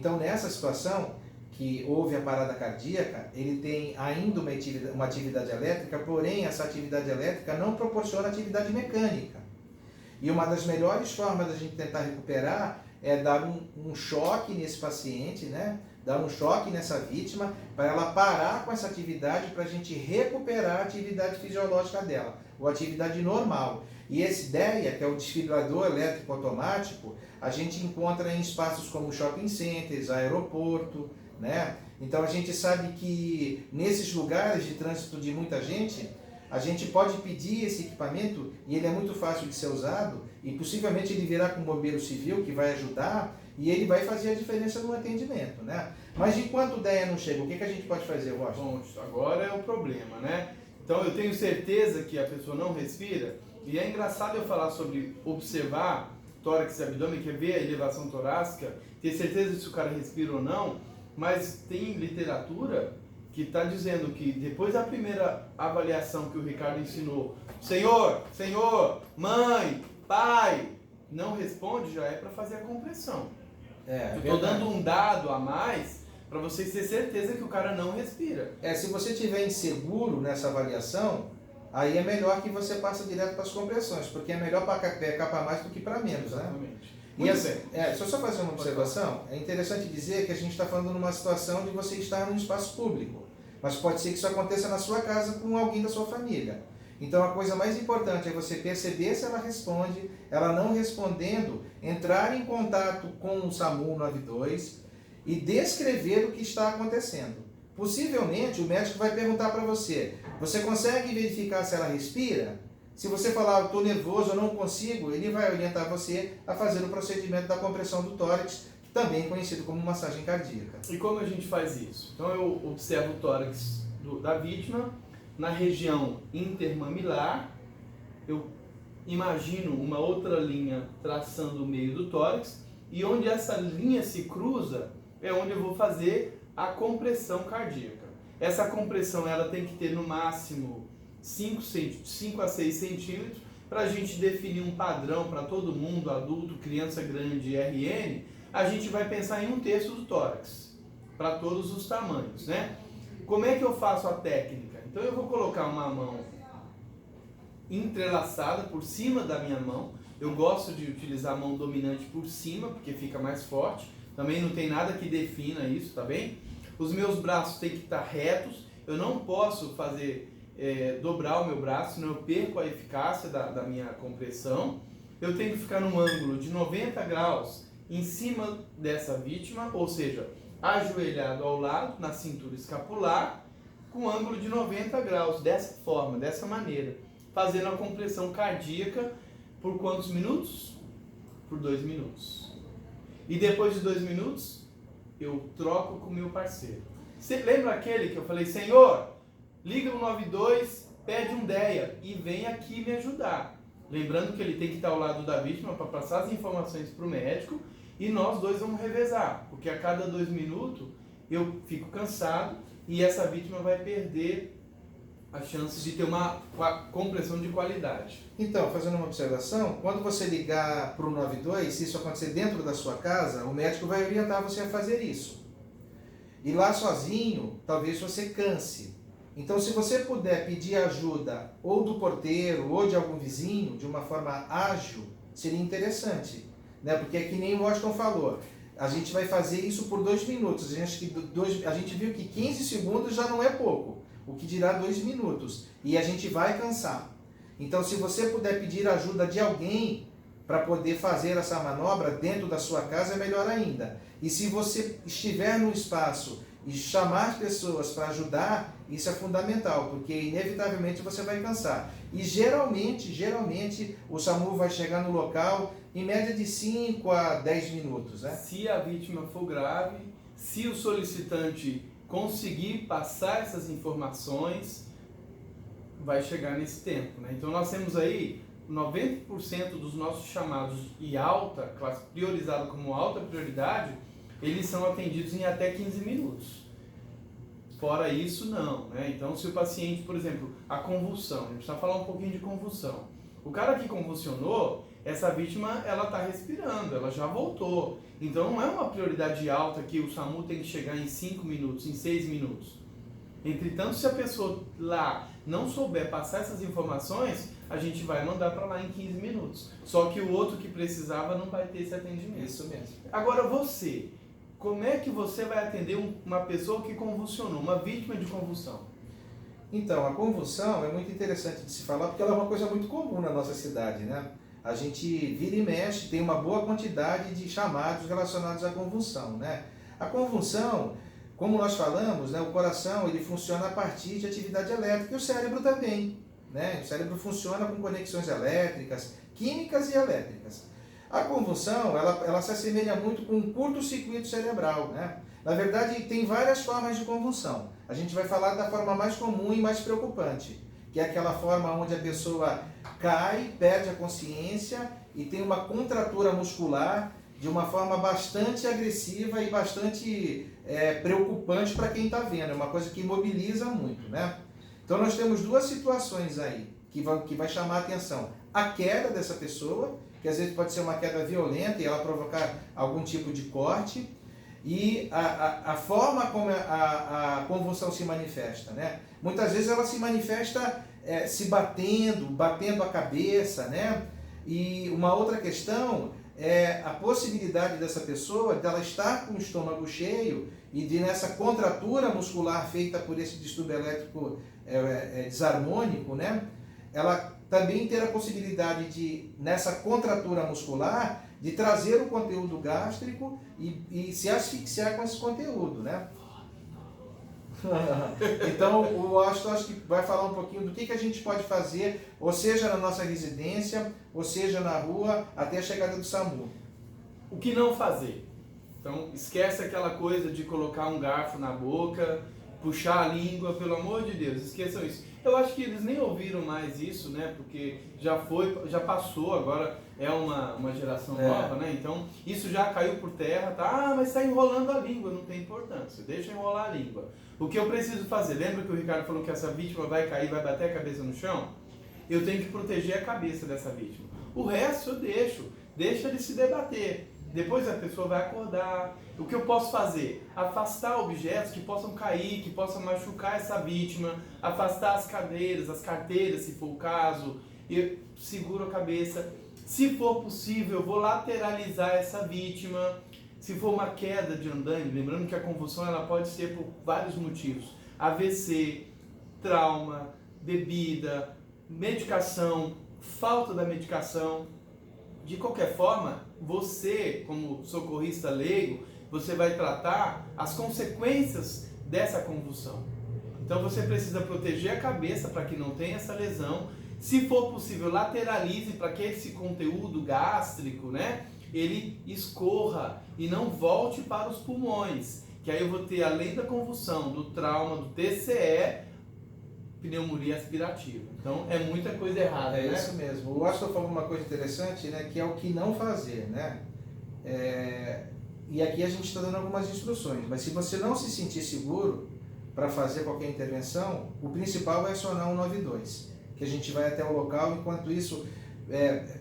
Então, nessa situação que houve a parada cardíaca, ele tem ainda uma atividade elétrica, porém essa atividade elétrica não proporciona atividade mecânica. E uma das melhores formas da gente tentar recuperar é dar um choque nesse paciente, né? Dar um choque nessa vítima, para ela parar com essa atividade, para a gente recuperar a atividade fisiológica dela, ou atividade normal. E essa ideia, que é o desfibrilador elétrico automático, a gente encontra em espaços como shopping centers, aeroporto, né? Então a gente sabe que nesses lugares de trânsito de muita gente, a gente pode pedir esse equipamento e ele é muito fácil de ser usado e possivelmente ele virá com um bombeiro civil que vai ajudar e ele vai fazer a diferença no atendimento, né? Mas enquanto o DEA não chega, o que a gente pode fazer, Washington? Bom, agora é o problema, né? Então eu tenho certeza que a pessoa não respira e é engraçado eu falar sobre observar tórax e abdômen, que é ver a elevação torácica, ter certeza se o cara respira ou não, mas tem literatura que está dizendo que depois da primeira avaliação que o Ricardo ensinou, senhor, mãe, pai, não responde, já é para fazer a compressão. Eu estou dando um dado a mais para vocês terem certeza que o cara não respira. Se você estiver inseguro nessa avaliação, aí é melhor que você passe direto para as compressões, porque é melhor para pecar para mais do que para menos, né? Exatamente. E assim, deixa eu só fazer uma observação. É interessante dizer que a gente está falando numa situação de você estar num espaço público, mas pode ser que isso aconteça na sua casa com alguém da sua família. Então a coisa mais importante é você perceber se ela responde, ela não respondendo, entrar em contato com o SAMU 92 e descrever o que está acontecendo. Possivelmente o médico vai perguntar para você, você consegue verificar se ela respira? Se você falar, eu estou nervoso, eu não consigo, ele vai orientar você a fazer o procedimento da compressão do tórax, também conhecido como massagem cardíaca. E como a gente faz isso? Então eu observo o tórax da vítima, na região intermamilar, eu imagino uma outra linha traçando o meio do tórax, e onde essa linha se cruza, é onde eu vou fazer a compressão cardíaca. Essa compressão ela tem que ter no máximo 5 a 6 centímetros, para a gente definir um padrão para todo mundo, adulto, criança grande, RN, a gente vai pensar em 1/3 do tórax, para todos os tamanhos, né? Como é que eu faço a técnica? Então eu vou colocar uma mão entrelaçada por cima da minha mão, eu gosto de utilizar a mão dominante por cima, porque fica mais forte, também não tem nada que defina isso, tá bem? Os meus braços têm que estar retos, eu não posso fazer dobrar o meu braço, senão eu perco a eficácia da minha compressão. Eu tenho que ficar num ângulo de 90 graus em cima dessa vítima, ou seja, ajoelhado ao lado, na cintura escapular, com ângulo de 90 graus, dessa forma, dessa maneira, fazendo a compressão cardíaca por quantos minutos? Por 2 minutos. E depois de 2 minutos, eu troco com o meu parceiro. Você lembra aquele que eu falei, senhor, liga no 92, pede um DEA e vem aqui me ajudar. Lembrando que ele tem que estar ao lado da vítima para passar as informações para o médico e nós dois vamos revezar, porque a cada 2 minutos eu fico cansado e essa vítima vai perder a chance de ter uma compressão de qualidade. Então, fazendo uma observação, quando você ligar para o 92, se isso acontecer dentro da sua casa, o médico vai orientar você a fazer isso. E lá sozinho, talvez você canse. Então, se você puder pedir ajuda ou do porteiro ou de algum vizinho, de uma forma ágil, seria interessante, né? Porque é que nem o Washington falou, a gente vai fazer isso por 2 minutos. A gente viu que 15 segundos já não é pouco, o que dirá 2 minutos. E a gente vai cansar. Então, se você puder pedir ajuda de alguém para poder fazer essa manobra dentro da sua casa, é melhor ainda. E se você estiver no espaço e chamar pessoas para ajudar, isso é fundamental, porque inevitavelmente você vai cansar. E geralmente o SAMU vai chegar no local em média de 5 a 10 minutos, né? Se a vítima for grave, se o solicitante conseguir passar essas informações, vai chegar nesse tempo, né? Então nós temos aí 90% dos nossos chamados e priorizado como alta prioridade, eles são atendidos em até 15 minutos. Fora isso, não, né? Então, se o paciente, por exemplo, a convulsão, a gente precisa falar um pouquinho de convulsão. O cara que convulsionou, essa vítima ela está respirando, ela já voltou. Então não é uma prioridade alta que o SAMU tem que chegar em 5 minutos, em 6 minutos. Entretanto, se a pessoa lá não souber passar essas informações, a gente vai mandar para lá em 15 minutos. Só que o outro que precisava não vai ter esse atendimento. Isso mesmo. Agora você, como é que você vai atender uma pessoa que convulsionou, uma vítima de convulsão? Então, a convulsão é muito interessante de se falar porque ela é uma coisa muito comum na nossa cidade, né? A gente vira e mexe, tem uma boa quantidade de chamados relacionados à convulsão, né? A convulsão, como nós falamos, né, o coração ele funciona a partir de atividade elétrica e o cérebro também, né? O cérebro funciona com conexões elétricas, químicas e elétricas. A convulsão, ela se assemelha muito com um curto-circuito cerebral, né? Na verdade, tem várias formas de convulsão. A gente vai falar da forma mais comum e mais preocupante, que é aquela forma onde a pessoa cai, perde a consciência e tem uma contratura muscular de uma forma bastante agressiva e bastante preocupante para quem está vendo. É uma coisa que imobiliza muito, né? Então nós temos duas situações aí que vai chamar a atenção. A queda dessa pessoa, que às vezes pode ser uma queda violenta e ela provocar algum tipo de corte, e a forma como a convulsão se manifesta, né? Muitas vezes ela se manifesta se batendo a cabeça, né? E uma outra questão é a possibilidade dessa pessoa, dela estar com o estômago cheio e de nessa contratura muscular feita por esse distúrbio elétrico desarmônico, né? Ela também ter a possibilidade de, nessa contratura muscular, de trazer o conteúdo gástrico e se asfixiar com esse conteúdo, né? Então, o Washington acho que vai falar um pouquinho do que a gente pode fazer, ou seja na nossa residência, ou seja na rua, até a chegada do SAMU. O que não fazer? Então, esquece aquela coisa de colocar um garfo na boca, puxar a língua, pelo amor de Deus, esqueçam isso. Eu acho que eles nem ouviram mais isso, né? Porque já passou, agora é uma geração nova, né? Então, isso já caiu por terra, tá? Ah, mas está enrolando a língua, não tem importância, deixa enrolar a língua. O que eu preciso fazer? Lembra que o Ricardo falou que essa vítima vai cair, vai bater a cabeça no chão? Eu tenho que proteger a cabeça dessa vítima. O resto eu deixa ele se debater. Depois a pessoa vai acordar. O que eu posso fazer? Afastar objetos que possam cair, que possam machucar essa vítima, afastar as cadeiras, as carteiras, se for o caso, eu seguro a cabeça. Se for possível, eu vou lateralizar essa vítima. Se for uma queda de andaime, lembrando que a convulsão ela pode ser por vários motivos. AVC, trauma, bebida, medicação, falta da medicação. De qualquer forma, você, como socorrista leigo, você vai tratar as consequências dessa convulsão. Então você precisa proteger a cabeça para que não tenha essa lesão. Se for possível, lateralize para que esse conteúdo gástrico, né, ele escorra e não volte para os pulmões. Que aí eu vou ter, além da convulsão, do trauma, do TCE, pneumonia aspirativa. Então é muita coisa errada, né? É isso mesmo. O Washington falou uma coisa interessante, né, que é o que não fazer, né? E aqui a gente está dando algumas instruções, mas se você não se sentir seguro para fazer qualquer intervenção, o principal é acionar o 192, que a gente vai até o local, enquanto isso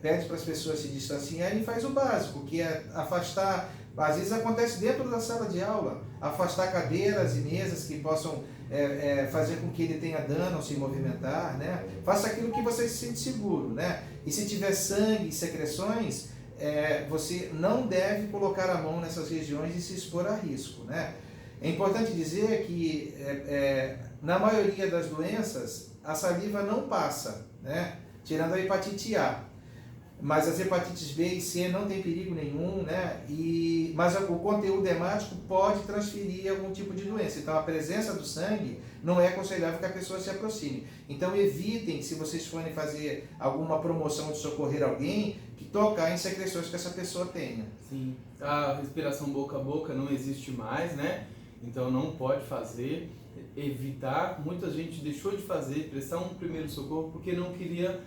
pede para as pessoas se distanciarem e faz o básico, que é afastar, às vezes acontece dentro da sala de aula, afastar cadeiras e mesas que possam fazer com que ele tenha dano ao se movimentar, né? Faça aquilo que você se sente seguro, né? E se tiver sangue e secreções, você não deve colocar a mão nessas regiões e se expor a risco, né? É importante dizer que na maioria das doenças a saliva não passa, né? Tirando a hepatite A. Mas as hepatites B e C não tem perigo nenhum, né? Mas o conteúdo hemático pode transferir algum tipo de doença. Então, a presença do sangue não é aconselhável que a pessoa se aproxime. Então, evitem, se vocês forem fazer alguma promoção de socorrer alguém, que tocar em secreções que essa pessoa tenha. Sim, a respiração boca a boca não existe mais, né? Então, não pode fazer, evitar. Muita gente deixou de fazer, prestar um primeiro socorro porque não queria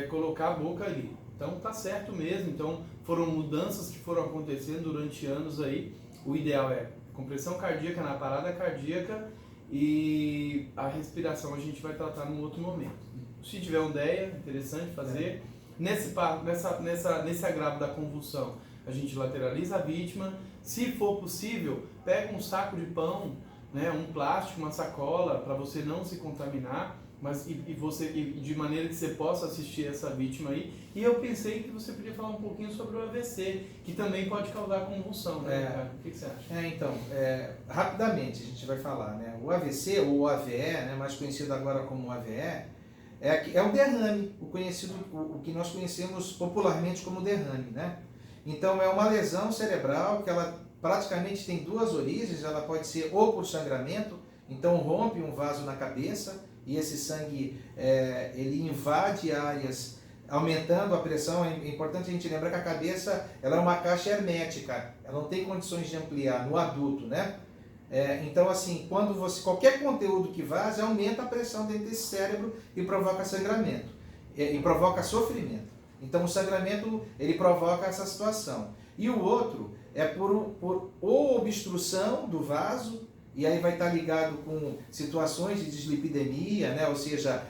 colocar a boca ali. Então tá certo mesmo, então foram mudanças que foram acontecendo durante anos aí. O ideal é compressão cardíaca na parada cardíaca e a respiração a gente vai tratar num outro momento. Se tiver uma ideia interessante fazer, Nesse agravo da convulsão, a gente lateraliza a vítima. Se for possível, pega um saco de pão, né, um plástico, uma sacola, para você não se contaminar, mas de maneira que você possa assistir essa vítima aí. E eu pensei que você podia falar um pouquinho sobre o AVC, que também pode causar convulsão, né, cara? O que você acha? Então, rapidamente a gente vai falar, né? O AVC, ou o AVE, né, mais conhecido agora como AVE, é o derrame, o que nós conhecemos popularmente como derrame, né? Então, é uma lesão cerebral que ela praticamente tem duas origens. Ela pode ser ou por sangramento, então rompe um vaso na cabeça e esse sangue ele invade áreas, aumentando a pressão. É importante a gente lembrar que a cabeça ela é uma caixa hermética, ela não tem condições de ampliar no adulto, né? Então, assim, qualquer conteúdo que vaza aumenta a pressão dentro desse cérebro e provoca sangramento e provoca sofrimento. Então, o sangramento ele provoca essa situação. E o outro é por ou obstrução do vaso, e aí vai estar ligado com situações de dislipidemia, né? Ou seja,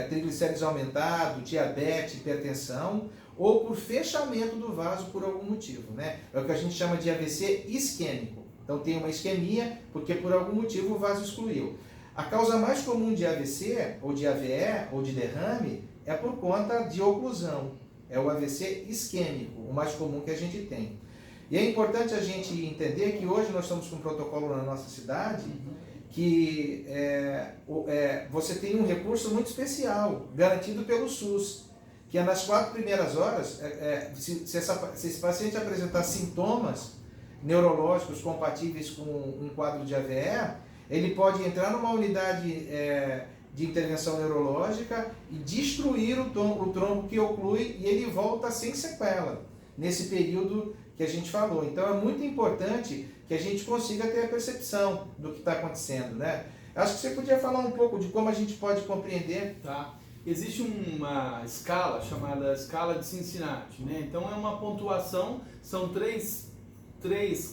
triglicéridos aumentados, diabetes, hipertensão, ou por fechamento do vaso por algum motivo, né? É o que a gente chama de AVC isquêmico. Então tem uma isquemia porque por algum motivo o vaso excluiu. A causa mais comum de AVC, ou de AVE, ou de derrame, é por conta de oclusão. É o AVC isquêmico, o mais comum que a gente tem. E é importante a gente entender que hoje nós estamos com um protocolo na nossa cidade que você tem um recurso muito especial, garantido pelo SUS, que é nas 4 primeiras horas, se esse paciente apresentar sintomas neurológicos compatíveis com um quadro de AVE, ele pode entrar numa unidade de intervenção neurológica e destruir o tronco que oclui, e ele volta sem sequela, nesse período que a gente falou. Então é muito importante que a gente consiga ter a percepção do que está acontecendo, né? Acho que você podia falar um pouco de como a gente pode compreender. Tá. Existe uma escala chamada escala de Cincinnati, né? Então é uma pontuação, são três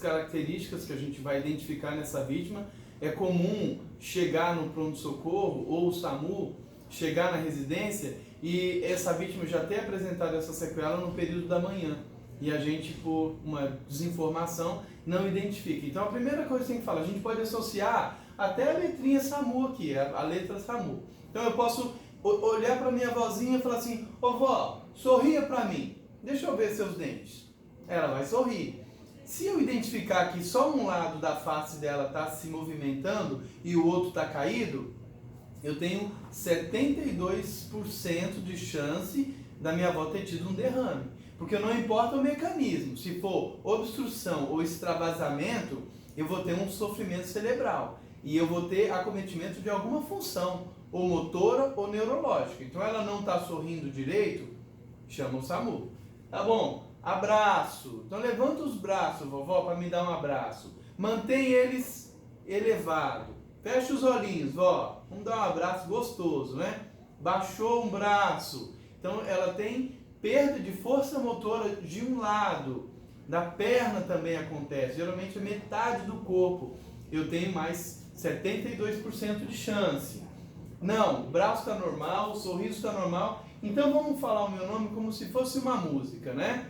características que a gente vai identificar nessa vítima. É comum chegar no pronto-socorro ou o SAMU, chegar na residência e essa vítima já ter apresentado essa sequela no período da manhã. E a gente, por uma desinformação, não identifica. Então a primeira coisa que tem que falar, a gente pode associar até a letrinha SAMU aqui, a letra SAMU. Então eu posso olhar para minha vozinha e falar assim: ô vó, sorria para mim, deixa eu ver seus dentes. Ela vai sorrir. Se eu identificar que só um lado da face dela está se movimentando e o outro está caído, eu tenho 72% de chance da minha avó ter tido um derrame. Porque não importa o mecanismo, se for obstrução ou extravasamento, eu vou ter um sofrimento cerebral e eu vou ter acometimento de alguma função, ou motora ou neurológica. Então ela não está sorrindo direito, chama o SAMU. Tá bom? Abraço. Então levanta os braços, vovó, para me dar um abraço. Mantém eles elevados. Fecha os olhinhos, vó. Vamos dar um abraço gostoso, né? Baixou um braço. Então ela tem perda de força motora de um lado. Da perna também acontece. Geralmente é metade do corpo. Eu tenho mais 72% de chance. Não, o braço está normal, o sorriso está normal. Então vamos falar o meu nome como se fosse uma música, né?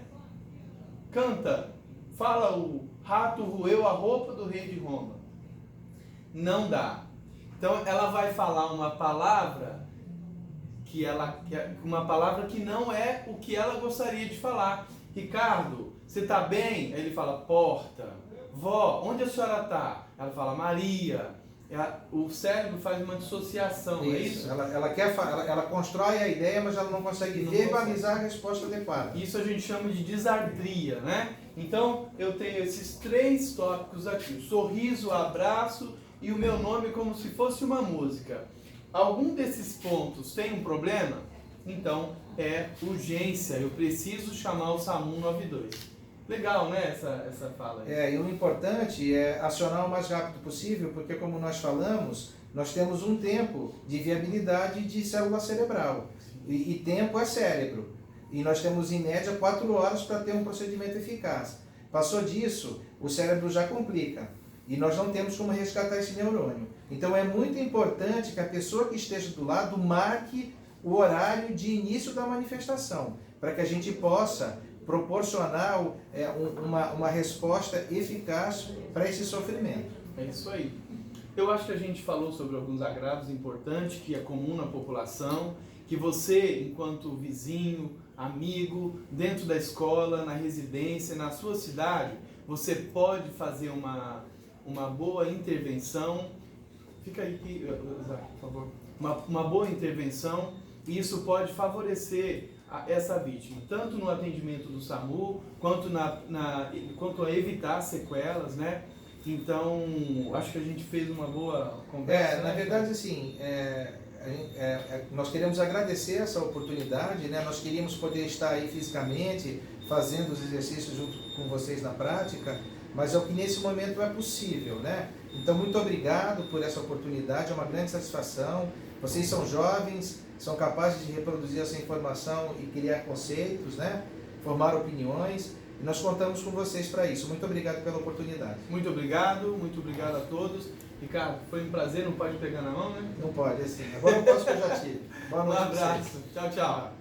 Canta, fala o rato roeu a roupa do rei de Roma. Não dá. Então ela vai falar uma palavra uma palavra que não é o que ela gostaria de falar. Ricardo, você está bem? Aí ele fala porta. Vó, onde a senhora está? Ela fala Maria. O cérebro faz uma dissociação, isso. É isso? Ela constrói a ideia, mas ela não consegue verbalizar a resposta adequada. Isso a gente chama de disartria, né? Então, eu tenho esses 3 tópicos aqui. O sorriso, o abraço e o meu nome como se fosse uma música. Algum desses pontos tem um problema? Então, é urgência. Eu preciso chamar o SAMU 192. Legal, né, essa fala aí. E o importante é acionar o mais rápido possível, porque como nós falamos, nós temos um tempo de viabilidade de célula cerebral. E tempo é cérebro. E nós temos, em média, 4 horas para ter um procedimento eficaz. Passou disso, o cérebro já complica. E nós não temos como resgatar esse neurônio. Então é muito importante que a pessoa que esteja do lado marque o horário de início da manifestação, para que a gente possa proporcionar uma resposta eficaz para esse sofrimento. É isso aí. Eu acho que a gente falou sobre alguns agravos importantes que é comum na população, que você, enquanto vizinho, amigo, dentro da escola, na residência, na sua cidade, você pode fazer uma boa intervenção. Fica aí, Isaac, por favor. Uma boa intervenção, e isso pode favorecer essa vítima, tanto no atendimento do SAMU, quanto a evitar sequelas, né? Então, acho que a gente fez uma boa conversa. Na verdade, assim, nós queremos agradecer essa oportunidade, né? Nós queríamos poder estar aí fisicamente, fazendo os exercícios junto com vocês na prática, mas é o que nesse momento é possível, né? Então, muito obrigado por essa oportunidade, é uma grande satisfação. Vocês são jovens, são capazes de reproduzir essa informação e criar conceitos, né? Formar opiniões. E nós contamos com vocês para isso. Muito obrigado pela oportunidade. Muito obrigado a todos. Ricardo, foi um prazer, não pode pegar na mão, né? Não pode, assim. Agora eu posso que eu já tive. Boa noite. Um abraço. Tchau, tchau.